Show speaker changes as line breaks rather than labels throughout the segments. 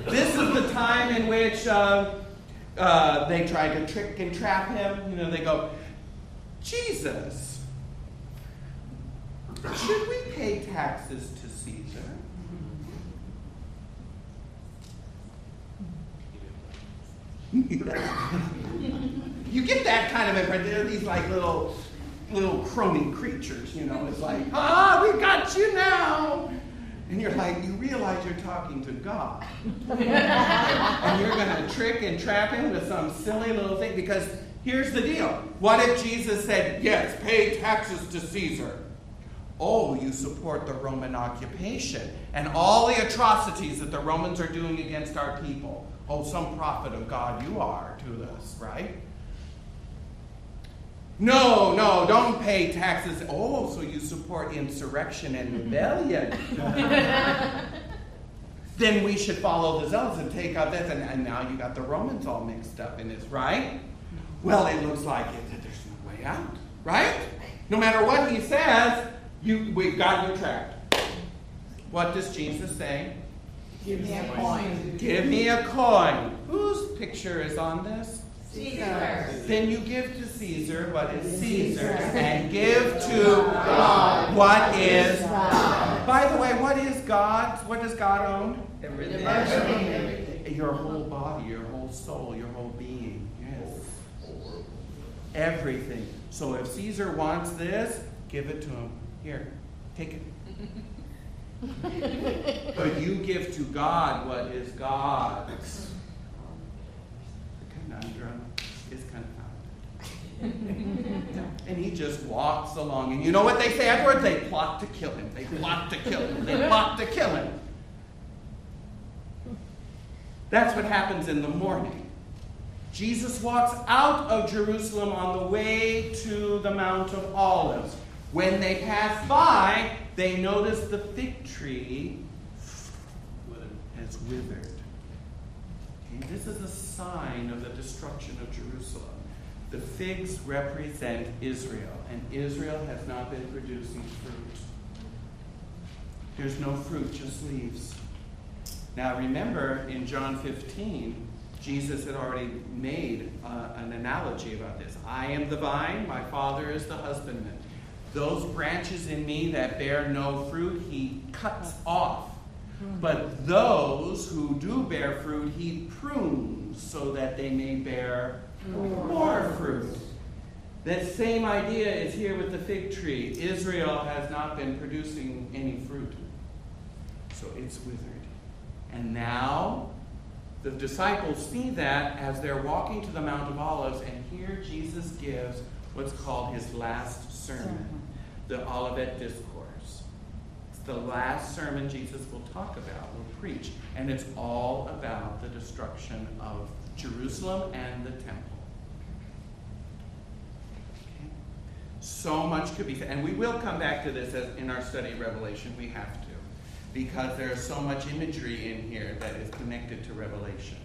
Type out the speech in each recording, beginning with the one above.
This is the time in which they try to trick and trap him. They go, Jesus, should we pay taxes to Caesar? You get that kind of impression. They're these like little crony creatures, It's like, we got you now. And you're like, you realize you're talking to God. And you're going to trick and trap him with some silly little thing. Because here's the deal. What if Jesus said, yes, pay taxes to Caesar? Oh, you support the Roman occupation and all the atrocities that the Romans are doing against our people. Oh, some prophet of God you are to us, right? No, don't pay taxes. Oh, so you support insurrection and rebellion. Then we should follow the zealots and take out this. And now you got the Romans all mixed up in this, right? Well, it looks like there's no way out, right? No matter what he says, we've got you trapped. What does Jesus say?
Give me a coin.
Give me a coin. Whose picture is on this?
Caesar.
Then you give to Caesar what is Caesar's, and give to God what is God. By the way, what is God's? What does God own?
Everything.
Your whole body, your whole soul, your whole being. Yes. Everything. So if Caesar wants this, give it to him. Here, take it. But you give to God what is God's. The conundrum is confounded. And he just walks along. And you know what they say afterwards? They plot to kill him. They plot to kill him. They plot to kill him. That's what happens in the morning. Jesus walks out of Jerusalem on the way to the Mount of Olives. When they pass by, they notice the fig tree has withered. Okay, this is a sign of the destruction of Jerusalem. The figs represent Israel, and Israel has not been producing fruit. There's no fruit, just leaves. Now remember, in John 15, Jesus had already made an analogy about this. I am the vine, my Father is the husbandman. Those branches in me that bear no fruit, he cuts off. But those who do bear fruit, he prunes so that they may bear more fruit. That same idea is here with the fig tree. Israel has not been producing any fruit. So it's withered. And now the disciples see that as they're walking to the Mount of Olives, and here Jesus gives what's called his last sermon, the Olivet Discourse. It's the last sermon Jesus will talk about, will preach, and it's all about the destruction of Jerusalem and the temple. Okay. So much could be said, and we will come back to this as in our study of Revelation. We have to, because there's so much imagery in here that is connected to Revelation.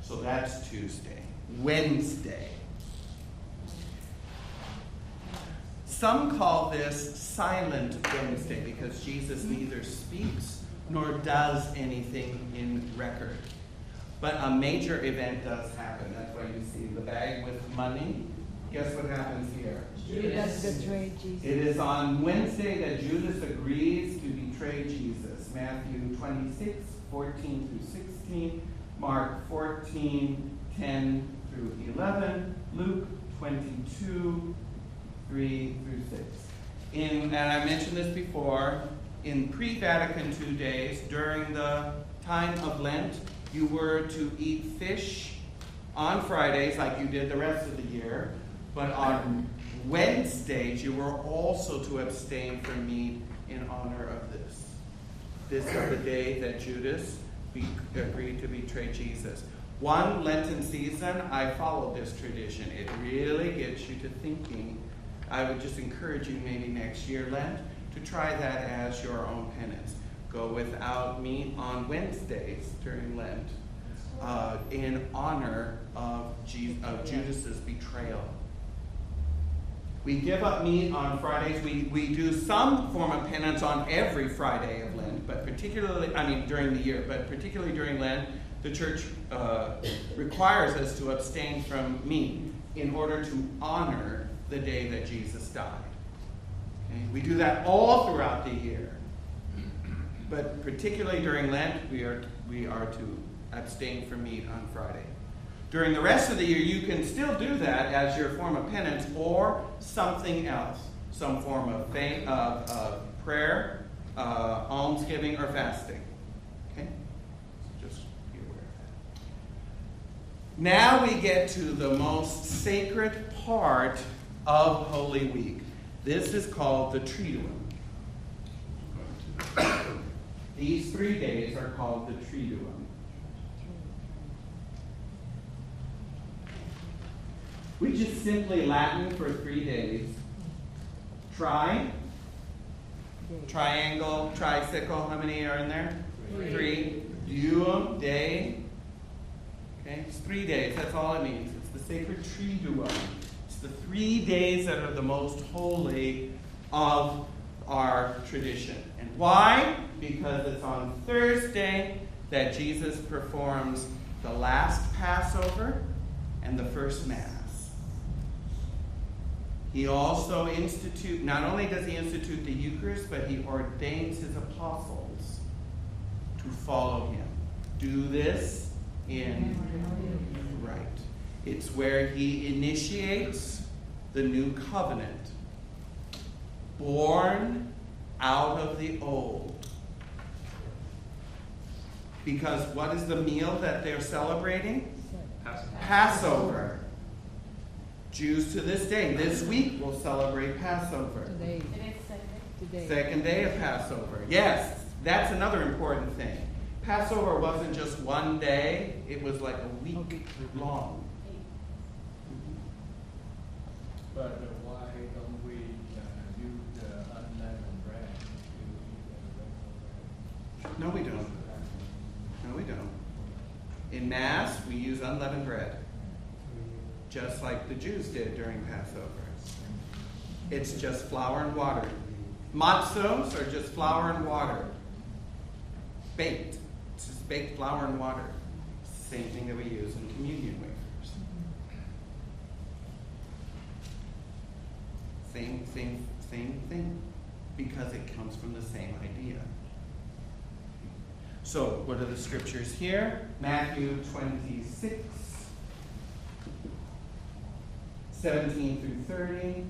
So that's Tuesday. Wednesday. Some call this Silent Wednesday because Jesus neither speaks nor does anything in record. But a major event does happen. That's why you see the bag with money. Guess what happens here?
Judas betrayed Jesus.
It is on Wednesday that Judas agrees to betray Jesus. Matthew 26, 14 through 16. Mark 14, 10 through 11. Luke 22, 3 through 6. And I mentioned this before, in pre-Vatican II days, during the time of Lent, you were to eat fish on Fridays like you did the rest of the year, but on Wednesdays you were also to abstain from meat in honor of this. This is the day that Judas agreed to betray Jesus. One Lenten season, I followed this tradition. It really gets you to thinking. I would just encourage you maybe next year, Lent, to try that as your own penance. Go without meat on Wednesdays during Lent in honor of Judas's betrayal. We give up meat on Fridays. We do some form of penance on every Friday of Lent, but particularly, during the year, but particularly during Lent, the church requires us to abstain from meat in order to honor the day that Jesus died. Okay? We do that all throughout the year. But particularly during Lent, we are to abstain from meat on Friday. During the rest of the year, you can still do that as your form of penance or something else, some form of prayer, almsgiving, or fasting. Okay? So just be aware of that. Now we get to the most sacred part of Holy Week. This is called the Triduum. These 3 days are called the Triduum. Which is simply Latin for 3 days. Triangle, tricycle, how many are in there? 3. Duum, day. Okay, it's 3 days, that's all it means. It's the sacred Triduum. It's the 3 days that are the most holy of our tradition. And why? Because it's on Thursday that Jesus performs the last Passover and the first Mass. He also not only does he institute the Eucharist, but he ordains his apostles to follow him. Do this in right. It's where he initiates the new covenant, born out of the old. Because what is the meal that they're celebrating? Passover. Jews to this day, this week, will celebrate Passover.
Today.
Second day of Passover. Yes, that's another important thing. Passover wasn't just one day, it was like a week long.
But why don't we use the unleavened bread to eat the regular bread?
No, we don't. No, we don't. In Mass, we use unleavened bread, just like the Jews did during Passover. It's just flour and water. Matzos are just flour and water. Baked. It's just baked flour and water. Same thing that we use in communion wafers. Same thing. Because it comes from the same idea. So, what are the scriptures here? Matthew 26. 17 through 30,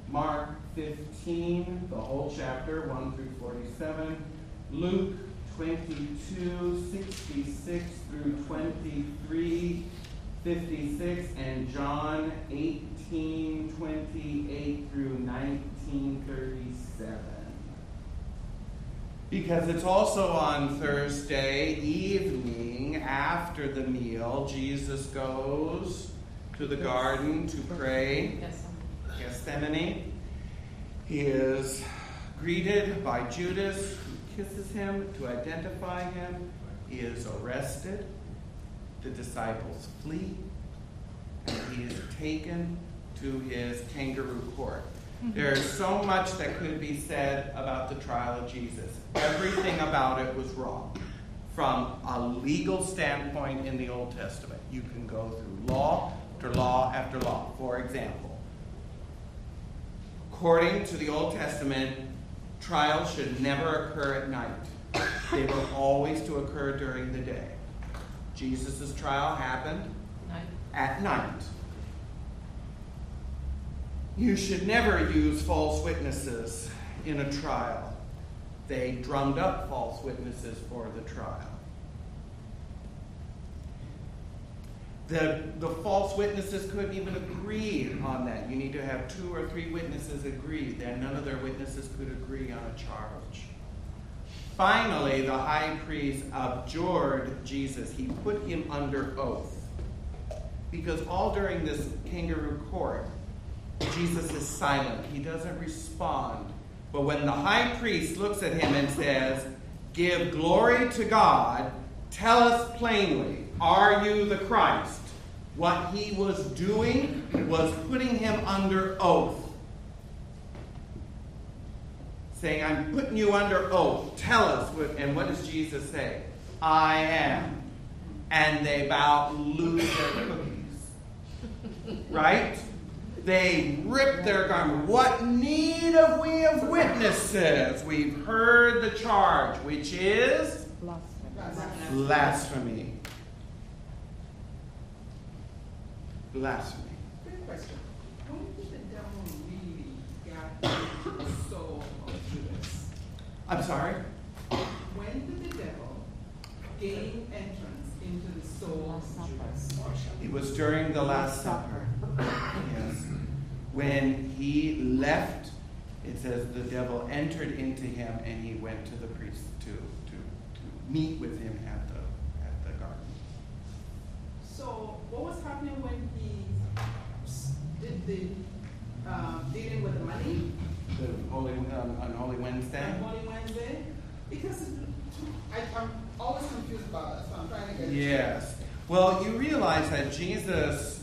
Mark 15, the whole chapter, 1 through 47, Luke 22, 66 through 23, 56, and John 18, 28 through 1937. Because it's also on Thursday evening, after the meal, Jesus goes to the garden to pray, Gethsemane. He is greeted by Judas, who kisses him to identify him. He is arrested. The disciples flee. And he is taken to his kangaroo court. There is so much that could be said about the trial of Jesus. Everything about it was wrong. From a legal standpoint in the Old Testament, you can go through law after law after law. For example, according to the Old Testament, trials should never occur at night. They were always to occur during the day. Jesus' trial happened at night. You should never use false witnesses in a trial. They drummed up false witnesses for the trial. The false witnesses couldn't even agree on that. You need to have 2 or 3 witnesses agree. Then none of their witnesses could agree on a charge. Finally, the high priest abjured Jesus. He put him under oath. Because all during this kangaroo court, Jesus is silent. He doesn't respond. But when the high priest looks at him and says, "Give glory to God, tell us plainly, are you the Christ?" What he was doing was putting him under oath. Saying, I'm putting you under oath. Tell us. And what does Jesus say? I am. And they about lose their cookies. Right? They rip their garment. What need have we of witnesses? We've heard the charge, which is blasphemy. Blasphemy.
Quick question. When did the devil really get into the soul of Judas?
I'm sorry?
When did the devil gain entrance into the soul of Judas?
It was during the Last Supper. Yes. When he left, it says the devil entered into him and he went to the priest to meet with him at the garden.
So what was happening when he did the dealing with the money
On Holy Wednesday?
on Holy Wednesday? Because I'm always confused about that, so I'm trying to get it.
Yes. Well, you realize that Jesus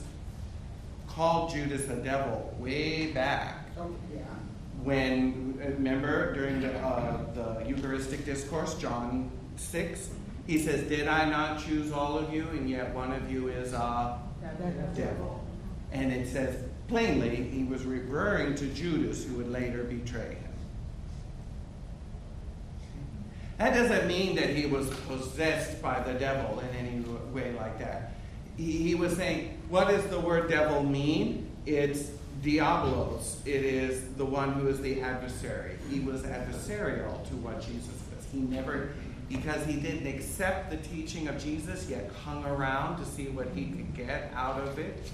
called Judas a devil way back
Oh, yeah.
when, remember, during the Eucharistic discourse, John 6, he says, did I not choose all of you, and yet one of you is a devil? And it says, plainly, he was referring to Judas, who would later betray him. That doesn't mean that he was possessed by the devil in any way like that. He was saying, what does the word devil mean? It's diabolos. It is the one who is the adversary. He was adversarial to what Jesus was. He never, because he didn't accept the teaching of Jesus, yet hung around to see what he could get out of it.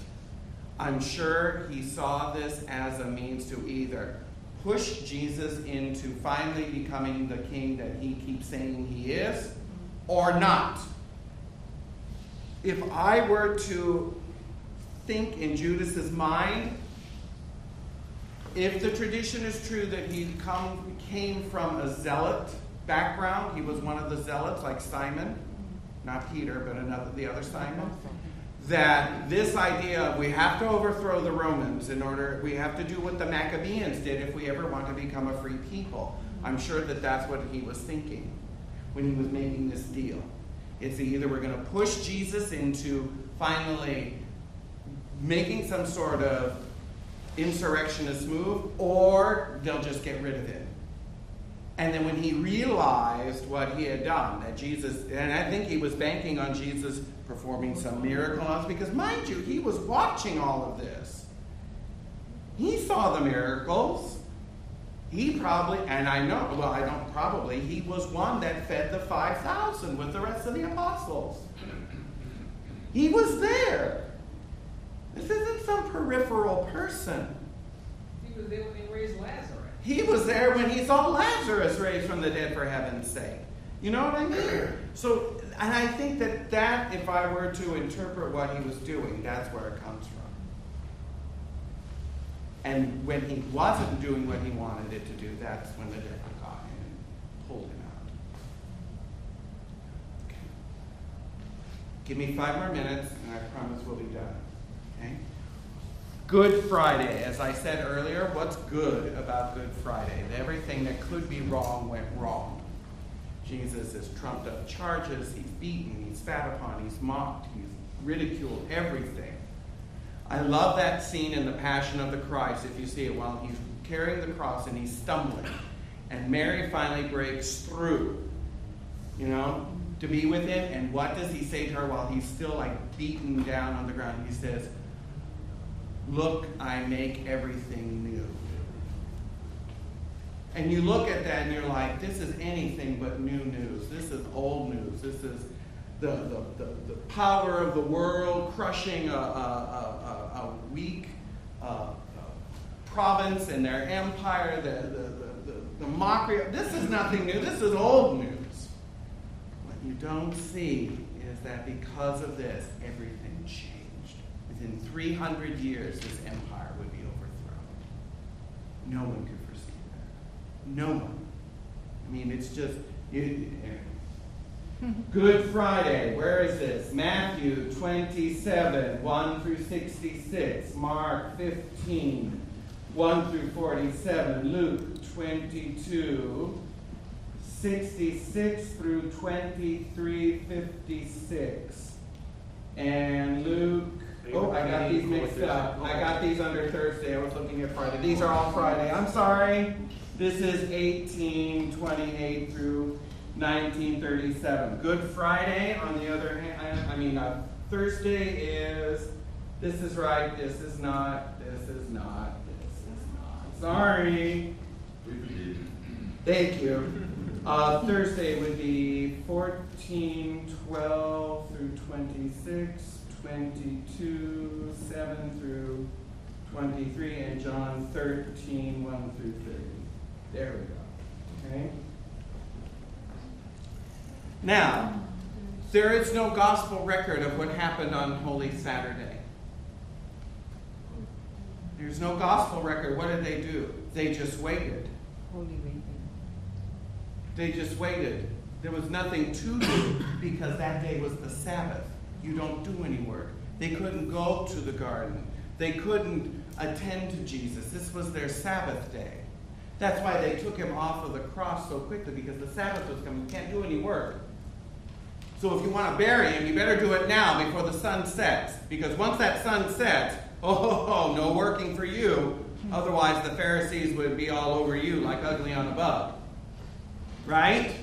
I'm sure he saw this as a means to either push Jesus into finally becoming the king that he keeps saying he is, or not. If I were to think in Judas's mind, if the tradition is true that he came from a zealot background, he was one of the zealots like Simon, not Peter, but the other Simon, that this idea of we have to overthrow the Romans in order, we have to do what the Maccabees did if we ever want to become a free people. I'm sure that that's what he was thinking when he was making this deal. It's either we're going to push Jesus into finally making some sort of insurrectionist move, or they'll just get rid of him. And then when he realized what he had done, that Jesus, and I think he was banking on Jesus performing some miracle, because mind you, he was watching all of this. He saw the miracles. He probably, and I know, well, I don't probably, he was one that fed the 5,000 with the rest of the apostles. He was there. This isn't some peripheral person.
He was there when they raised Lazarus.
He was there when he saw Lazarus raised from the dead, for heaven's sake. You know what I mean? So, and I think that if I were to interpret what he was doing, that's where it comes from. And when he wasn't doing what he wanted it to do, that's when the devil got him and pulled him out. Okay. Give me 5 more minutes, and I promise we'll be done. Okay? Good Friday. As I said earlier, what's good about Good Friday? Everything that could be wrong went wrong. Jesus has trumped up charges. He's beaten. He's spat upon. He's mocked. He's ridiculed. Everything. I love that scene in the Passion of the Christ, if you see it, while he's carrying the cross and he's stumbling. And Mary finally breaks through, to be with him. And what does he say to her while he's still like beaten down on the ground? He says, "Look, I make everything new." And you look at that and you're like, this is anything but new news. This is old news. This is the power of the world crushing a weak province and their empire, the mockery. This is nothing new. This is old news. What you don't see is that because of this, everything changed. Within 300 years, this empire would be overthrown. No one could foresee that. No one. I mean, it's just... Good Friday, where is this? Matthew 27, 1 through 66. Mark 15, 1 through 47. Luke 22, 66 through 23, 56. And Luke, oh, I got these mixed up. I got these under Thursday. I was looking at Friday. These are all Friday. I'm sorry. This is 1828 through 1937. Good Friday, on the other hand, Thursday is, this is right, this is not, this is not, this is not. Sorry. Thank you. Thursday would be 14, 12 through 26, 22, 7 through 23, and John 13, 1 through 30. There we go. Okay? Now, there is no gospel record of what happened on Holy Saturday. There's no gospel record. What did they do? They just waited.
Holy waiting.
They just waited. There was nothing to do because that day was the Sabbath. You don't do any work. They couldn't go to the garden. They couldn't attend to Jesus. This was their Sabbath day. That's why they took him off of the cross so quickly, because the Sabbath was coming. You can't do any work. So if you want to bury him, you better do it now before the sun sets. Because once that sun sets, no working for you. Otherwise the Pharisees would be all over you like ugly on a bug. Right?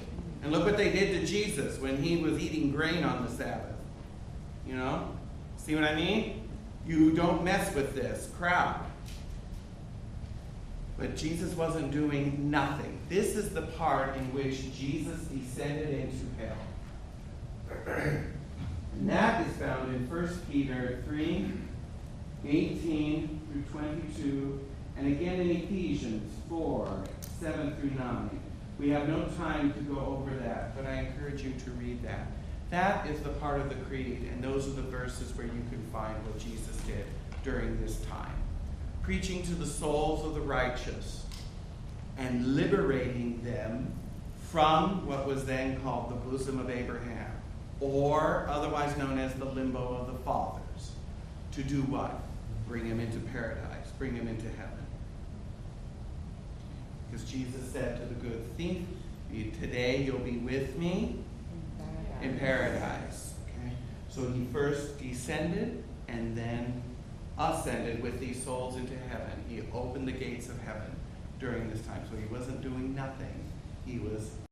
And look what they did to Jesus when he was eating grain on the Sabbath. You know? See what I mean? You don't mess with this crowd. But Jesus wasn't doing nothing. This is the part in which Jesus descended into hell. And that is found in 1 Peter 3, 18 through 22, and again in Ephesians 4, 7 through 9. We have no time to go over that, but I encourage you to read that. That is the part of the creed, and those are the verses where you can find what Jesus did during this time. Preaching to the souls of the righteous and liberating them from what was then called the bosom of Abraham, or otherwise known as the limbo of the fathers. To do what? Bring him into paradise, bring him into heaven. Because Jesus said to the good thief, today you'll be with me in paradise. Okay? So he first descended and then ascended with these souls into heaven. He opened the gates of heaven during this time. So he wasn't doing nothing. He was